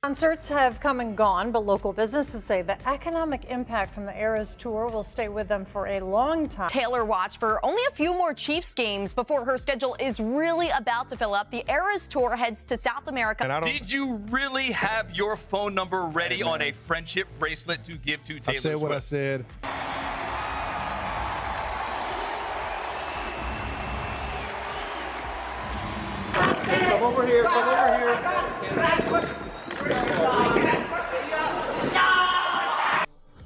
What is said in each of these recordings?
Concerts have come and gone, but local businesses say the economic impact from the Eras Tour will stay with them for a long time. Taylor watched for only a few more Chiefs games before her schedule is really about to fill up. The Eras Tour heads to South America. Did you really have your phone number ready on a friendship bracelet to give to Taylor Swift? I said what I said. Come over here, come over here.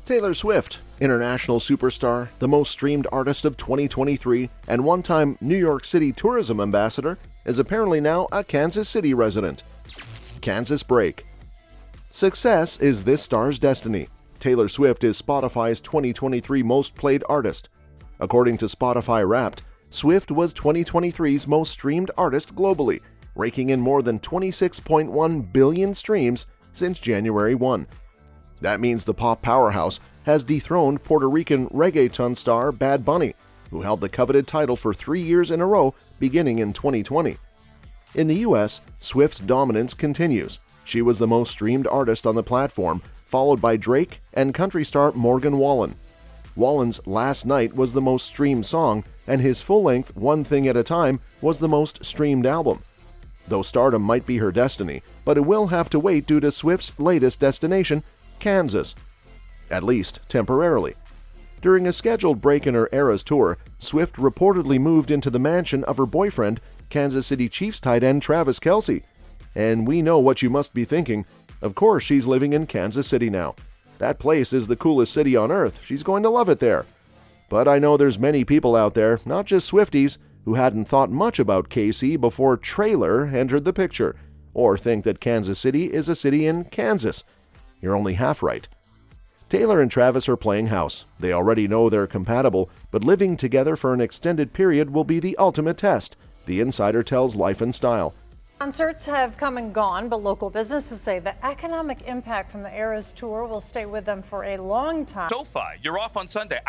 Taylor Swift, international superstar, the most streamed artist of 2023, and one-time New York City tourism ambassador, is apparently now a Kansas City resident. Kansas break. Success is this star's destiny. Taylor Swift is Spotify's 2023 most played artist. According to Spotify Wrapped, Swift was 2023's most streamed artist globally, raking in more than 26.1 billion streams since January 1. That means the pop powerhouse has dethroned Puerto Rican reggaeton star Bad Bunny, who held the coveted title for 3 years in a row beginning in 2020. In the US, Swift's dominance continues. She was the most streamed artist on the platform, followed by Drake and country star Morgan Wallen. Wallen's Last Night was the most streamed song, and his full-length One Thing at a Time was the most streamed album. Though stardom might be her destiny, but it will have to wait due to Swift's latest destination, Kansas. At least temporarily. During a scheduled break in her Eras tour, Swift reportedly moved into the mansion of her boyfriend, Kansas City Chiefs tight end Travis Kelce. And we know what you must be thinking. Of course she's living in Kansas City now. That place is the coolest city on earth. She's going to love it there. But I know there's many people out there, not just Swifties, who hadn't thought much about KC before Trailer entered the picture, or think that Kansas City is a city in Kansas. You're only half right. Taylor and Travis are playing house. They already know they're compatible, but living together for an extended period will be the ultimate test, the insider tells Life and Style. Concerts have come and gone, but local businesses say the economic impact from the Eras Tour will stay with them for a long time. SoFi, you're off on Sunday.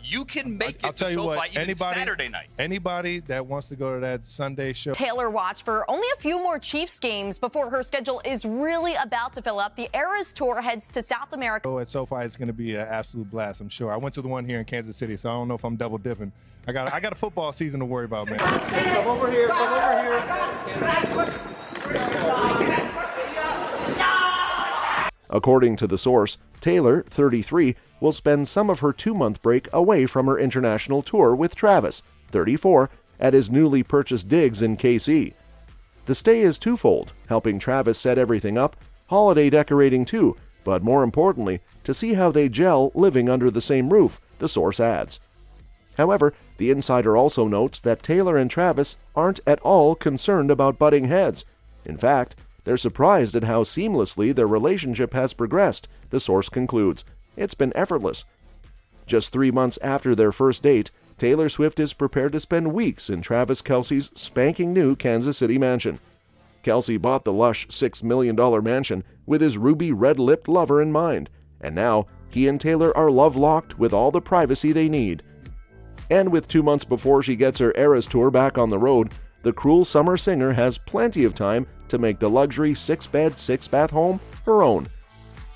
You can make I'll it to tell you SoFi what, even Saturday night. Anybody that wants to go to that Sunday show. Taylor watched for only a few more Chiefs games before her schedule is really about to fill up. The Eras Tour heads to South America. At SoFi, it's going to be an absolute blast, I'm sure. I went to the one here in Kansas City, so I don't know if I'm double dipping. I got a football season to worry about, man. Come over here, come over here. According to the source, Taylor, 33, will spend some of her 2-month break away from her international tour with Travis, 34, at his newly purchased digs in KC. The stay is twofold, helping Travis set everything up, holiday decorating too, but more importantly, to see how they gel living under the same roof, the source adds. However, the insider also notes that Taylor and Travis aren't at all concerned about butting heads. In fact, they're surprised at how seamlessly their relationship has progressed, the source concludes. It's been effortless. Just 3 months after their first date, Taylor Swift is prepared to spend weeks in Travis Kelce's spanking new Kansas City mansion. Kelce bought the lush $6 million mansion with his ruby red-lipped lover in mind, and now he and Taylor are love-locked with all the privacy they need. And with 2 months before she gets her Eras tour back on the road, the cruel summer singer has plenty of time to make the luxury 6-bed, 6-bath home her own.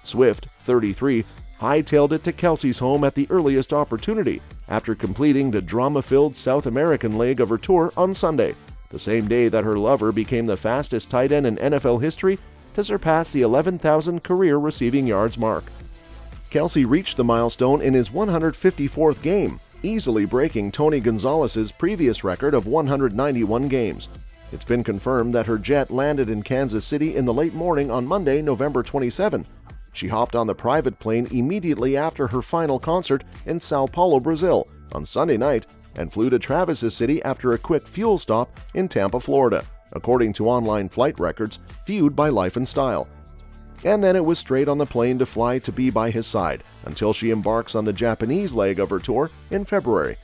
Swift, 33, hightailed it to Kelce's home at the earliest opportunity after completing the drama-filled South American leg of her tour on Sunday, the same day that her lover became the fastest tight end in NFL history to surpass the 11,000 career receiving yards mark. Kelce reached the milestone in his 154th game, easily breaking Tony Gonzalez's previous record of 191 games. It's been confirmed that her jet landed in Kansas City in the late morning on Monday, November 27. She hopped on the private plane immediately after her final concert in Sao Paulo, Brazil, on Sunday night and flew to Travis City after a quick fuel stop in Tampa, Florida, according to online flight records viewed by Life and Style. And then it was straight on the plane to fly to be by his side until she embarks on the Japanese leg of her tour in February.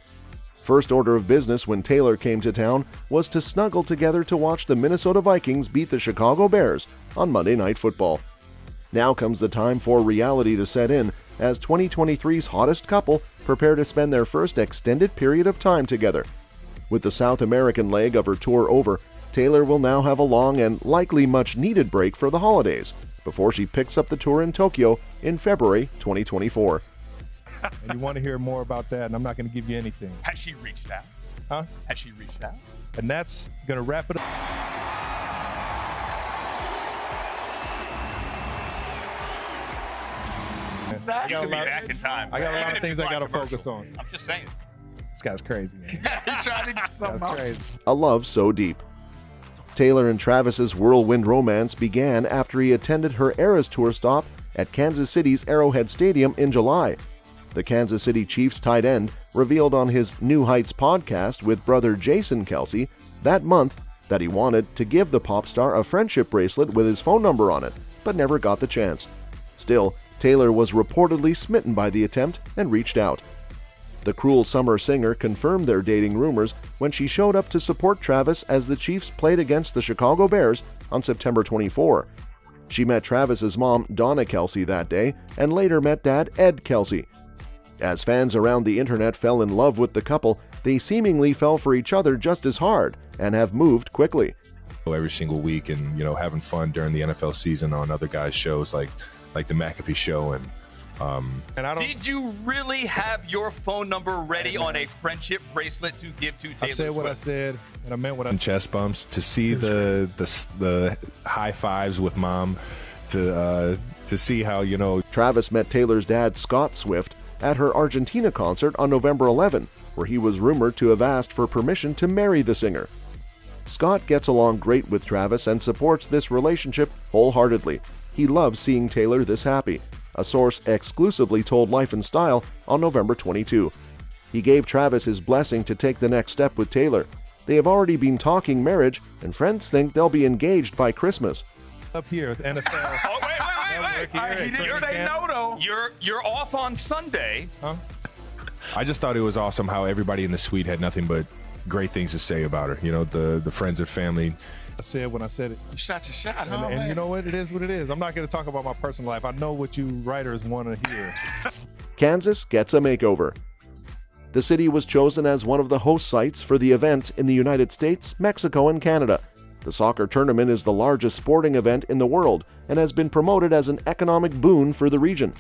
First order of business when Taylor came to town was to snuggle together to watch the Minnesota Vikings beat the Chicago Bears on Monday Night Football. Now comes the time for reality to set in as 2023's hottest couple prepare to spend their first extended period of time together. With the South American leg of her tour over, Taylor will now have a long and likely much-needed break for the holidays. before she picks up the tour in Tokyo in February 2024. And you want to hear more about that, and I'm not going to give you anything. Has she reached out? Huh? Has she reached out? And that's going to wrap it up. You could be back in time. I got a lot Even of if things it's I got to commercial. focus on. I'm just saying. This guy's crazy, man. You're trying to get something That's out. crazy. A love so deep. Taylor and Travis's whirlwind romance began after he attended her Eras Tour stop at Kansas City's Arrowhead Stadium in July. The Kansas City Chiefs tight end revealed on his New Heights podcast with brother Jason Kelce that month that he wanted to give the pop star a friendship bracelet with his phone number on it, but never got the chance. Still, Taylor was reportedly smitten by the attempt and reached out. The Cruel Summer singer confirmed their dating rumors when she showed up to support Travis as the Chiefs played against the Chicago Bears on September 24. She met Travis's mom, Donna Kelce, that day and later met dad, Ed Kelce. As fans around the internet fell in love with the couple, they seemingly fell for each other just as hard and have moved quickly. Every single week and, having fun during the NFL season on other guys' shows like the McAfee show and Did you really have your phone number ready on a friendship bracelet to give to Taylor I said what Swift? I said, and I meant what I chest bumps to see the high fives with mom, to see how Travis met Taylor's dad, Scott Swift, at her Argentina concert on November 11, where he was rumored to have asked for permission to marry the singer. Scott gets along great with Travis and supports this relationship wholeheartedly. He loves seeing Taylor this happy, a source exclusively told Life and Style on November 22. He gave Travis his blessing to take the next step with Taylor. They have already been talking marriage, and friends think they'll be engaged by Christmas. up here with NFL. Oh, wait. He didn't say no, though. You're off on Sunday. Huh? I just thought it was awesome how everybody in the suite had nothing but great things to say about her. The friends and family. I said when I said it. You shot your shot, huh? And you know what? It is what it is. I'm not going to talk about my personal life. I know what you writers want to hear. Kansas gets a makeover. The city was chosen as one of the host sites for the event in the United States, Mexico, and Canada. The soccer tournament is the largest sporting event in the world and has been promoted as an economic boon for the region.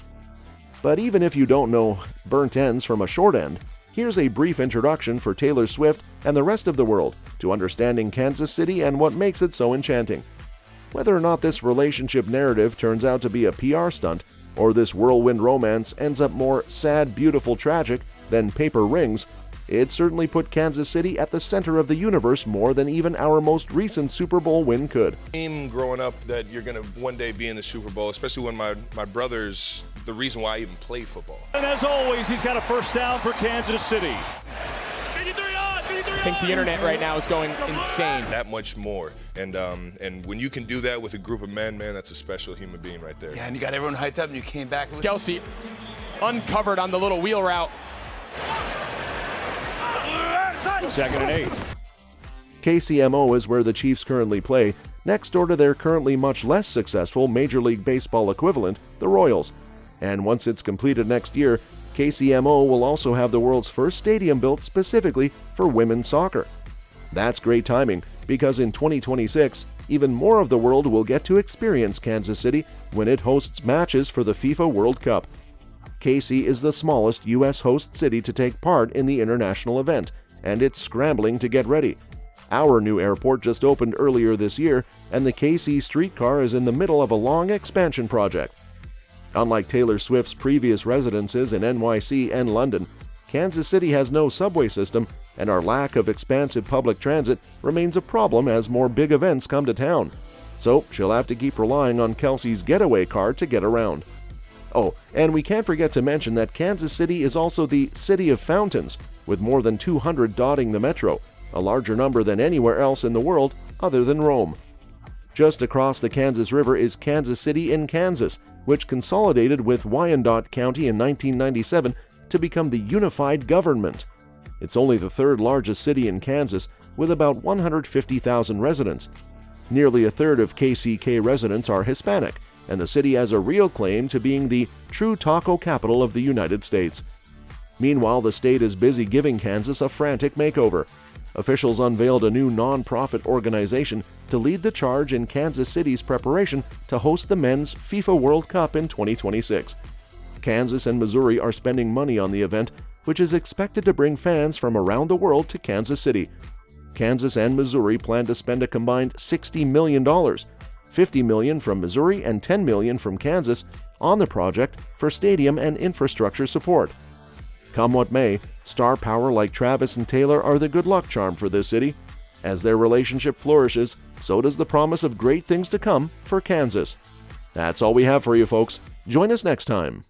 But even if you don't know burnt ends from a short end, here's a brief introduction for Taylor Swift and the rest of the world to understanding Kansas City and what makes it so enchanting. Whether or not this relationship narrative turns out to be a PR stunt, or this whirlwind romance ends up more sad, beautiful, tragic than paper rings, it certainly put Kansas City at the center of the universe more than even our most recent Super Bowl win could. Dream growing up that you're going to one day be in the Super Bowl, especially when my brother's the reason why I even played football. And as always, he's got a first down for Kansas City. I think the internet right now is going insane. That much more. And when you can do that with a group of men, man, that's a special human being right there. Yeah, and you got everyone hyped up and you came back with Kelce uncovered on the little wheel route. 2nd and 8. KCMO is where the Chiefs currently play, next door to their currently much less successful Major League Baseball equivalent, the Royals. And once it's completed next year, KCMO will also have the world's first stadium built specifically for women's soccer. That's great timing, because in 2026, even more of the world will get to experience Kansas City when it hosts matches for the FIFA World Cup. KC is the smallest U.S. host city to take part in the international event, and it's scrambling to get ready. Our new airport just opened earlier this year, and the KC streetcar is in the middle of a long expansion project. Unlike Taylor Swift's previous residences in NYC and London, Kansas City has no subway system, and our lack of expansive public transit remains a problem as more big events come to town. So she'll have to keep relying on Kelce's getaway car to get around. Oh, and we can't forget to mention that Kansas City is also the City of Fountains, with more than 200 dotting the metro, a larger number than anywhere else in the world other than Rome. Just across the Kansas River is Kansas City in Kansas, which consolidated with Wyandotte County in 1997 to become the unified government. It's only the third largest city in Kansas, with about 150,000 residents. Nearly a third of KCK residents are Hispanic, and the city has a real claim to being the true taco capital of the United States. Meanwhile, the state is busy giving Kansas a frantic makeover. Officials unveiled a new non-profit organization to lead the charge in Kansas City's preparation to host the Men's FIFA World Cup in 2026. Kansas and Missouri are spending money on the event, which is expected to bring fans from around the world to Kansas City. Kansas and Missouri plan to spend a combined $60 million, $50 million from Missouri and $10 million from Kansas, on the project for stadium and infrastructure support. Come what may, star power like Travis and Taylor are the good luck charm for this city. As their relationship flourishes, so does the promise of great things to come for Kansas. That's all we have for you, folks. Join us next time.